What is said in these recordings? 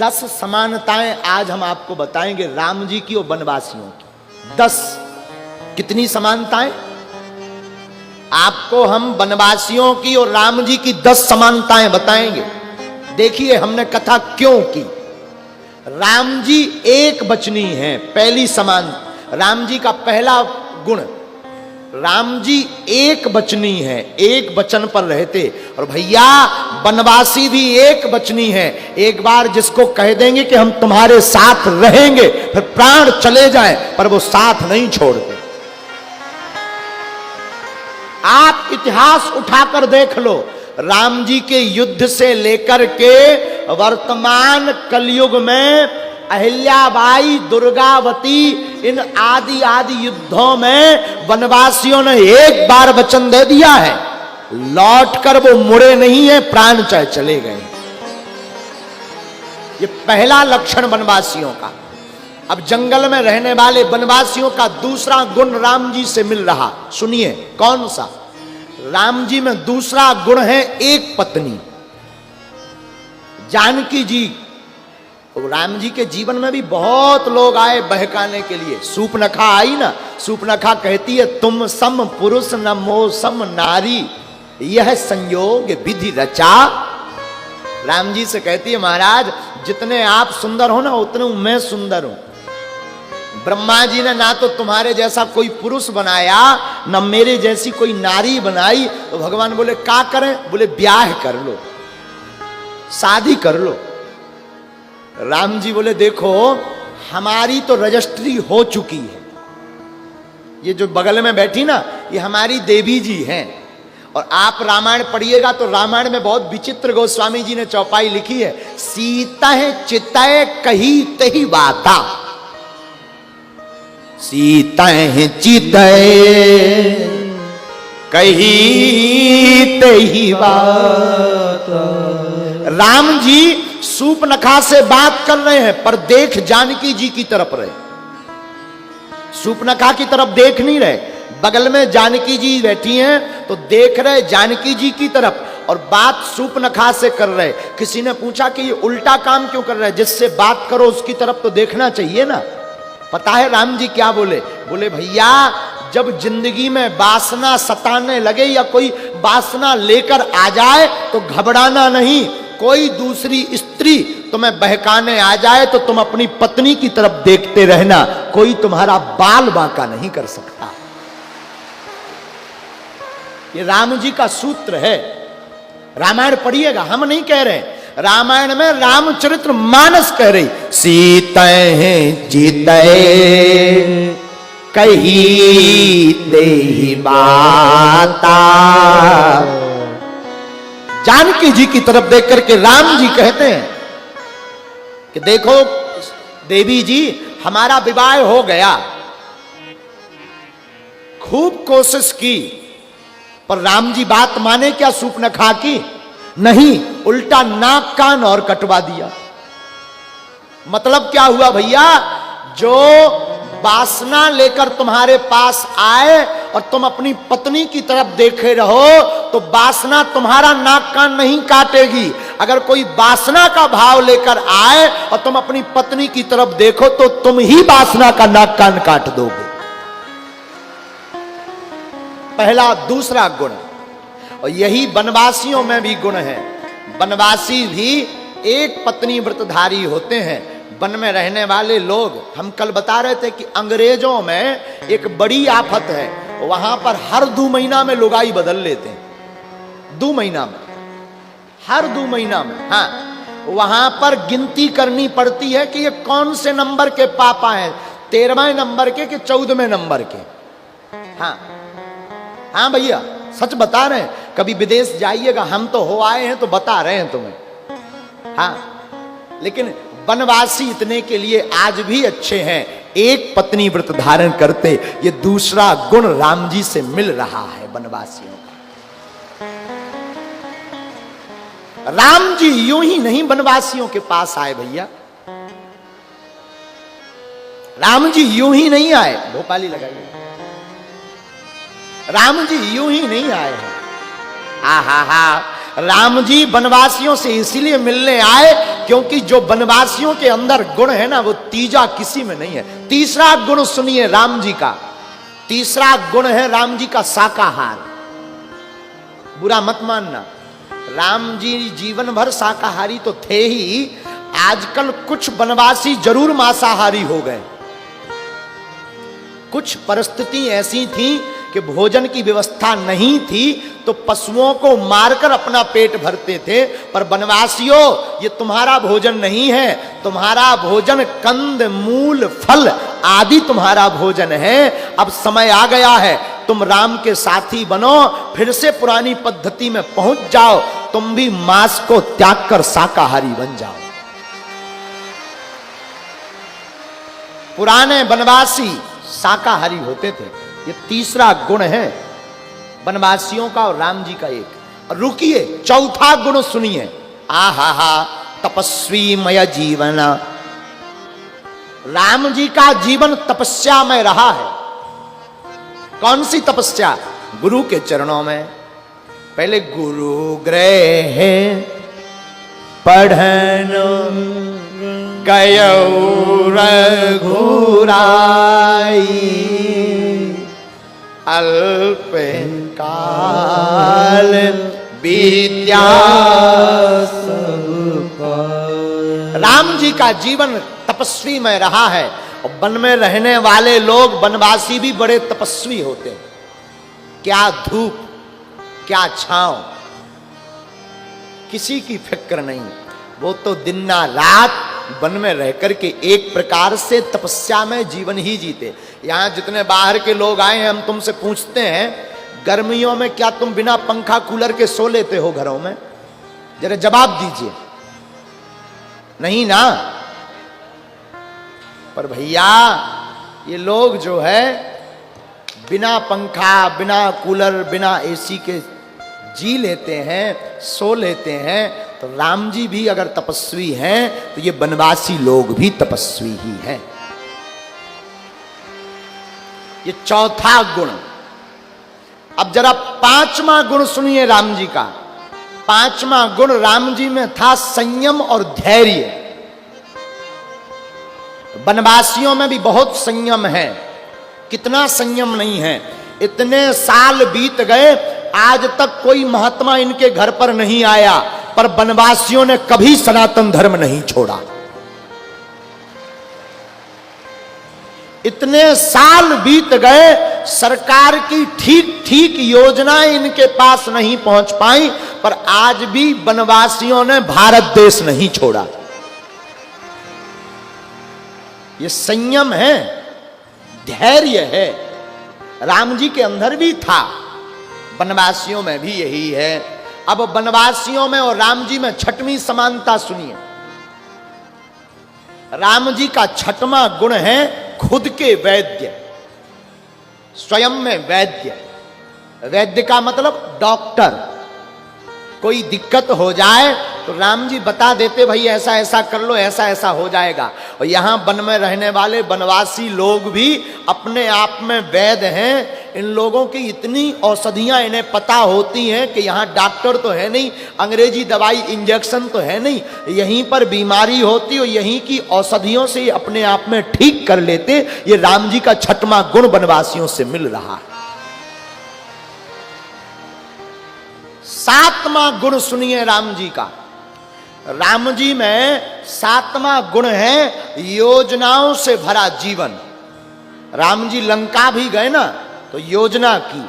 10 समानताएं आज हम आपको बताएंगे राम जी की और वनवासियों की। 10 कितनी समानताएं? आपको हम वनवासियों की और राम जी की 10 समानताएं बताएंगे। देखिए हमने कथा क्यों की। राम जी एक वचनी हैं, पहली समान। राम जी का पहला गुण, राम जी एक वचनी है, एक वचन पर रहते। और भैया वनवासी भी एक वचनी है। एक बार जिसको कह देंगे कि हम तुम्हारे साथ रहेंगे, फिर प्राण चले जाएं, पर वो साथ नहीं छोड़ते। आप इतिहास उठाकर देख लो, राम जी के युद्ध से लेकर के वर्तमान कलयुग में अहिल्याबाई, दुर्गावती, इन आदि आदि युद्धों में वनवासियों ने एक बार वचन दे दिया है, लौटकर वो मुड़े नहीं है, प्राण चाहे चले गए। ये पहला लक्षण वनवासियों का। अब जंगल में रहने वाले वनवासियों का दूसरा गुण राम जी से मिल रहा, सुनिए कौन सा। राम जी में दूसरा गुण है एक पत्नी, जानकी जी। राम जी के जीवन में भी बहुत लोग आए बहकाने के लिए। सूपनखा आई ना, सूपनखा कहती है तुम सम पुरुष न मोह सम नारी, यह संयोग विधि रचा। राम जी से कहती है महाराज जितने आप सुंदर हो ना उतने मैं सुंदर हूं। ब्रह्मा जी ने ना तो तुम्हारे जैसा कोई पुरुष बनाया, न मेरे जैसी कोई नारी बनाई। तो भगवान बोले क्या करें? बोले ब्याह कर लो, शादी कर लो। राम जी बोले देखो हमारी तो रजिस्ट्री हो चुकी है, ये जो बगल में बैठी ना ये हमारी देवी जी हैं। और आप रामायण पढ़िएगा तो रामायण में बहुत विचित्र गोस्वामी जी ने चौपाई लिखी है, सीता है चितय कही तही बाता। सीता है चितय कही तही बाता। राम जी सूपनखा से बात कर रहे हैं पर देख जानकी जी की तरफ रहे, सूपनखा की तरफ देख नहीं रहे। बगल में जानकी जी बैठी हैं तो देख रहे जानकी जी की तरफ और बात सूपनखा से कर रहे। किसी ने पूछा कि ये उल्टा काम क्यों कर रहे हैं, जिससे बात करो उसकी तरफ तो देखना चाहिए ना। पता है राम जी क्या बोले? बोले भैया जब जिंदगी में वासना सताने लगे या कोई वासना लेकर आ जाए तो घबराना नहीं। कोई दूसरी स्त्री तुम्हें बहकाने आ जाए तो तुम अपनी पत्नी की तरफ देखते रहना, कोई तुम्हारा बाल बांका नहीं कर सकता। ये राम जी का सूत्र है। रामायण पढ़िएगा, हम नहीं कह रहे, रामायण में रामचरित्र मानस कह रही। सीतय चितय कही तेहि बाता। जानकी जी की तरफ देख करके राम जी कहते हैं कि देखो देवी जी हमारा विवाह हो गया, खूब कोशिश की, पर राम जी बात माने क्या सूपनखा की? नहीं, उल्टा नाक कान और कटवा दिया। मतलब क्या हुआ भैया? जो वासना लेकर तुम्हारे पास आए और तुम अपनी पत्नी की तरफ देखे रहो तो वासना तुम्हारा नाक कान नहीं काटेगी। अगर कोई वासना का भाव लेकर आए और तुम अपनी पत्नी की तरफ देखो तो तुम ही वासना का नाक कान काट दोगे। पहला दूसरा गुण, और यही वनवासियों में भी गुण है। वनवासी भी एक पत्नी व्रतधारी होते हैं। वन में रहने वाले लोग, हम कल बता रहे थे कि अंग्रेजों में एक बड़ी आफत है, वहां पर हर 2 महीना में लुगाई बदल लेते हैं। 2 महीना में, हर 2 महीना में। हाँ, वहां पर गिनती करनी पड़ती है कि ये कौन से नंबर के पापा हैं, 13वें नंबर के कि 14वें नंबर के। हाँ हाँ भैया सच बता रहे हैं, कभी विदेश जाइएगा, हम तो हो आए हैं तो बता रहे हैं तुम्हें। हाँ, लेकिन वनवासी इतने के लिए आज भी अच्छे हैं, एक पत्नी व्रत धारण करते। ये दूसरा गुण राम जी से मिल रहा है वनवासियों का। राम जी यूं ही नहीं वनवासियों के पास आए भैया, राम जी यूं ही नहीं आए। भोपाली लगाइए। राम जी यूं ही नहीं आए हैं। हा हा हा, राम जी वनवासियों से इसीलिए मिलने आए क्योंकि जो वनवासियों के अंदर गुण है ना, वो तीजा किसी में नहीं है। तीसरा गुण सुनिए राम जी का, तीसरा गुण है राम जी का शाकाहार। बुरा मत मानना, राम जी जीवन भर शाकाहारी तो थे ही, आजकल कुछ वनवासी जरूर मांसाहारी हो गए। कुछ परिस्थिति ऐसी थी कि भोजन की व्यवस्था नहीं थी तो पशुओं को मारकर अपना पेट भरते थे। पर वनवासियों, ये तुम्हारा भोजन नहीं है, तुम्हारा भोजन कंद मूल फल आदि तुम्हारा भोजन है। अब समय आ गया है, तुम राम के साथी बनो, फिर से पुरानी पद्धति में पहुंच जाओ, तुम भी मांस को त्याग कर शाकाहारी बन जाओ। पुराने वनवासी शाकाहारी होते थे। ये तीसरा गुण है वनवासियों का और राम जी का एक। और रुकिए, चौथा गुण सुनिए। आहा हा तपस्वीमय जीवन। राम जी का जीवन तपस्या में रहा है। कौन सी तपस्या? गुरु के चरणों में। पहले गुरु गृह पढ़न गयो रघुराई, अल्प काल विद्या। राम जी का जीवन तपस्वी में रहा है। और वन में रहने वाले लोग, वनवासी भी बड़े तपस्वी होते हैं। क्या धूप, क्या छांव, किसी की फिक्र नहीं। वो तो दिन ना रात वन में रहकर के एक प्रकार से तपस्या में जीवन ही जीते। यहां जितने बाहर के लोग आए हैं, हम तुमसे पूछते हैं, गर्मियों में क्या तुम बिना पंखा कूलर के सो लेते हो घरों में? जरा जवाब दीजिए। नहीं ना। पर भैया, ये लोग जो है बिना पंखा, बिना कूलर, बिना एसी के जी लेते हैं, सो लेते हैं। तो राम जी भी अगर तपस्वी हैं तो ये वनवासी लोग भी तपस्वी ही हैं। ये चौथा गुण। अब जरा पांचवा गुण सुनिए राम जी का। पांचवा गुण राम जी में था संयम और धैर्य। वनवासियों में भी बहुत संयम है। कितना संयम नहीं है। इतने साल बीत गए, आज तक कोई महात्मा इनके घर पर नहीं आया, पर वनवासियों ने कभी सनातन धर्म नहीं छोड़ा। इतने साल बीत गए, सरकार की ठीक ठीक योजनाएं इनके पास नहीं पहुंच पाई, पर आज भी वनवासियों ने भारत देश नहीं छोड़ा। ये संयम है, धैर्य है। राम जी के अंदर भी था, वनवासियों में भी यही है। अब वनवासियों में और राम जी में छठवीं समानता सुनिए। राम जी का छठवां गुण है खुद के वैद्य, स्वयं में वैद्य। वैद्य का मतलब डॉक्टर। कोई दिक्कत हो जाए तो राम जी बता देते, भाई ऐसा ऐसा कर लो, ऐसा ऐसा हो जाएगा। और यहां वन में रहने वाले वनवासी लोग भी अपने आप में वैद्य हैं। इन लोगों की इतनी औषधियां इन्हें पता होती हैं कि यहाँ डॉक्टर तो है नहीं, अंग्रेजी दवाई इंजेक्शन तो है नहीं, यहीं पर बीमारी होती और यहीं की औषधियों से अपने आप में ठीक कर लेते। ये राम जी का छठवां गुण वनवासियों से मिल रहा है। सातवां गुण सुनिए राम जी का। राम जी में सातवां गुण है योजनाओं से भरा जीवन। राम जी लंका भी गए ना, तो योजना की।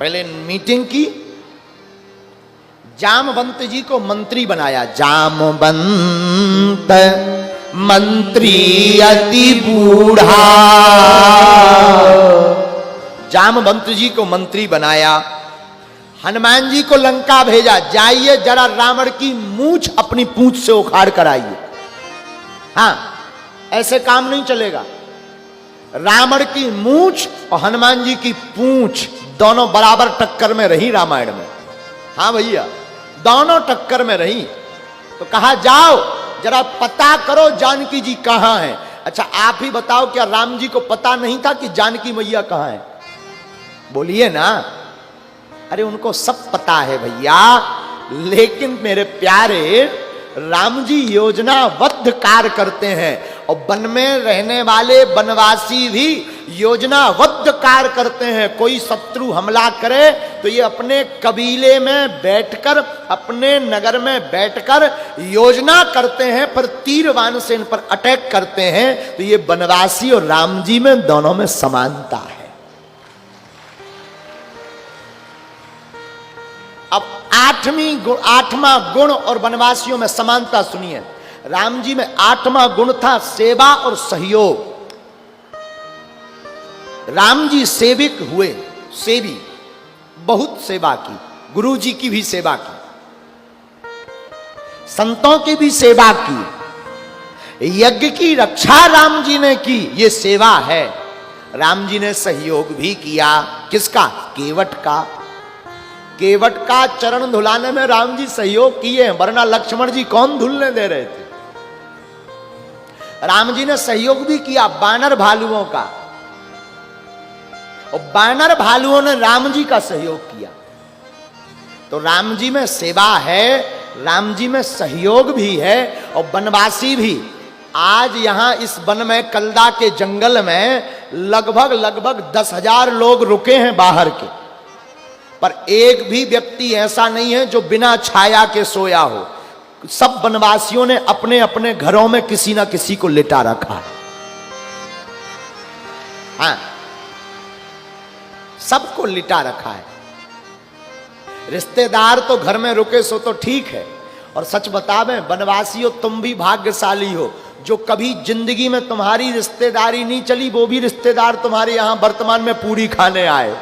पहले मीटिंग की, जामवंत जी को मंत्री बनाया। जामवंत मंत्री अति बूढ़ा। जामवंत जी को मंत्री बनाया। हनुमान जी को लंका भेजा, जाइए जरा रावण की मूंछ अपनी पूंछ से उखाड़ कर आइए। हाँ, ऐसे काम नहीं चलेगा। रावण की मूंछ और हनुमान जी की पूंछ दोनों बराबर टक्कर में रही रामायण में। हाँ भैया, दोनों टक्कर में रही। तो कहा जाओ जरा पता करो जानकी जी कहां है। अच्छा आप ही बताओ, क्या राम जी को पता नहीं था कि जानकी मैया कहां है? बोलिए ना। अरे उनको सब पता है भैया, लेकिन मेरे प्यारे राम जी योजनाबद्ध कार्य करते हैं और वन में रहने वाले वनवासी भी योजनाबद्ध कार्य करते हैं। कोई शत्रु हमला करे तो ये अपने कबीले में बैठकर, अपने नगर में बैठकर योजना करते हैं, पर तीरबान से इन पर अटैक करते हैं। तो ये वनवासी और राम जी में दोनों में समानता है। अब आठवां गुण और वनवासियों में समानता सुनिए। राम जी में आठवां गुण था सेवा और सहयोग। राम जी सेविक हुए, सेवी, बहुत सेवा की, गुरु जी की भी सेवा की, संतों की भी सेवा की, यज्ञ की रक्षा राम जी ने की, ये सेवा है। राम जी ने सहयोग भी किया, किसका? केवट का। केवट का चरण धुलाने में राम जी सहयोग किए, वरना लक्ष्मण जी कौन धुलने दे रहे थे। राम जी ने सहयोग भी किया बानर भालुओं का, और बानर भालुओं ने राम जी का सहयोग किया। तो राम जी में सेवा है, राम जी में सहयोग भी है, और वनवासी भी। आज यहां इस वन में, कलदा के जंगल में लगभग 10,000 लोग रुके हैं बाहर के, पर एक भी व्यक्ति ऐसा नहीं है जो बिना छाया के सोया हो। सब वनवासियों ने अपने अपने घरों में किसी ना किसी को लिटा रखा है। हाँ, सबको लिटा रखा है। रिश्तेदार तो घर में रुके सो तो ठीक है, और सच बतावे वनवासियों, तुम भी भाग्यशाली हो जो कभी जिंदगी में तुम्हारी रिश्तेदारी नहीं चली, वो भी रिश्तेदार तुम्हारे यहां वर्तमान में पूरी खाने आए।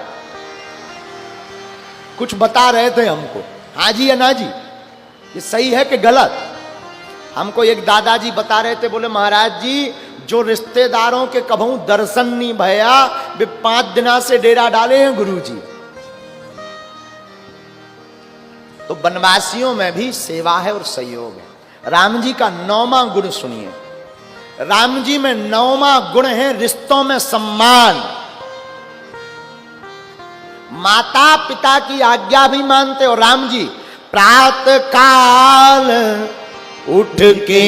कुछ बता रहे थे हमको, हाँ जी या ना जी, ये सही है कि गलत? हमको एक दादाजी बता रहे थे, बोले महाराज जी जो रिश्तेदारों के कभू दर्शन नहीं भया, वे 5 दिना से डेरा डाले हैं गुरुजी। तो वनवासियों में भी सेवा है और सहयोग है। राम जी का 9वां गुण सुनिए। राम जी में 9वां गुण है रिश्तों में सम्मान। माता पिता की आज्ञा भी मानते हो राम जी। प्रातः काल उठ के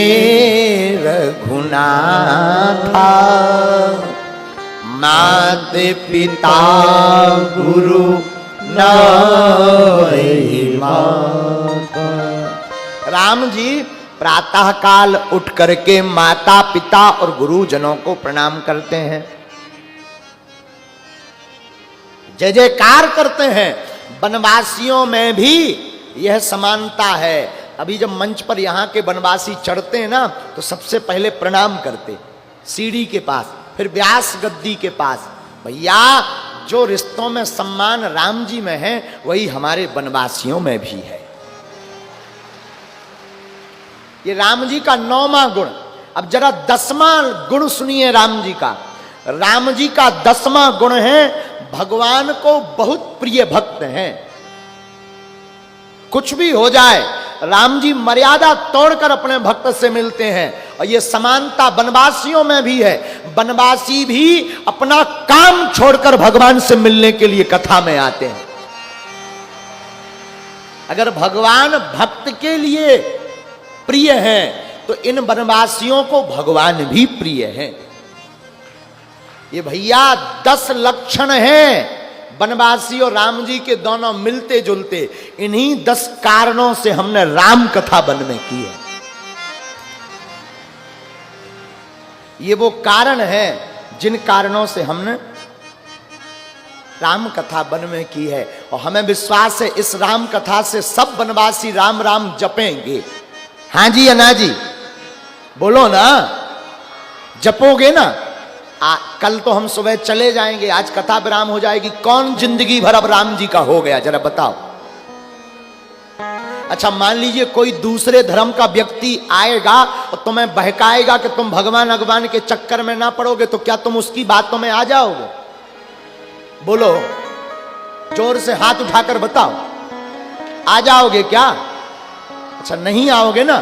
रघुनाथा, माते पिता गुरु नाई माता। राम जी प्रातः काल उठ करके माता पिता और गुरुजनों को प्रणाम करते हैं, जय जयकार करते हैं। वनवासियों में भी यह समानता है। अभी जब मंच पर यहाँ के वनवासी चढ़ते हैं ना, तो सबसे पहले प्रणाम करते सीढ़ी के पास, फिर व्यास गद्दी के पास। भैया जो रिश्तों में सम्मान राम जी में है, वही हमारे वनवासियों में भी है। ये राम जी का 9वां गुण। अब जरा 10वां गुण सुनिए राम जी का। राम जी का 10वां गुण है भगवान को बहुत प्रिय भक्त हैं। कुछ भी हो जाए, राम जी मर्यादा तोड़कर अपने भक्त से मिलते हैं, और ये समानता वनवासियों में भी है। वनवासी भी अपना काम छोड़कर भगवान से मिलने के लिए कथा में आते हैं। अगर भगवान भक्त के लिए प्रिय हैं, तो इन वनवासियों को भगवान भी प्रिय हैं। ये भैया 10 लक्षण हैं वनवासी और राम जी के, दोनों मिलते जुलते। इन्हीं 10 कारणों से हमने राम कथा वन में की है। ये वो कारण है जिन कारणों से हमने राम कथा वन में की है, और हमें विश्वास है इस राम कथा से सब वनवासी राम राम जपेंगे। हाँ जी या ना जी? बोलो ना, जपोगे ना? कल तो हम सुबह चले जाएंगे, आज कथा विराम हो जाएगी। कौन जिंदगी भर अब राम जी का हो गया, जरा बताओ। अच्छा मान लीजिए कोई दूसरे धर्म का व्यक्ति आएगा और तुम्हें बहकाएगा कि तुम भगवान भगवान के चक्कर में ना पड़ोगे, तो क्या तुम उसकी बातों में आ जाओगे? बोलो, जोर से हाथ उठाकर बताओ, आ जाओगे क्या? अच्छा नहीं आओगे ना,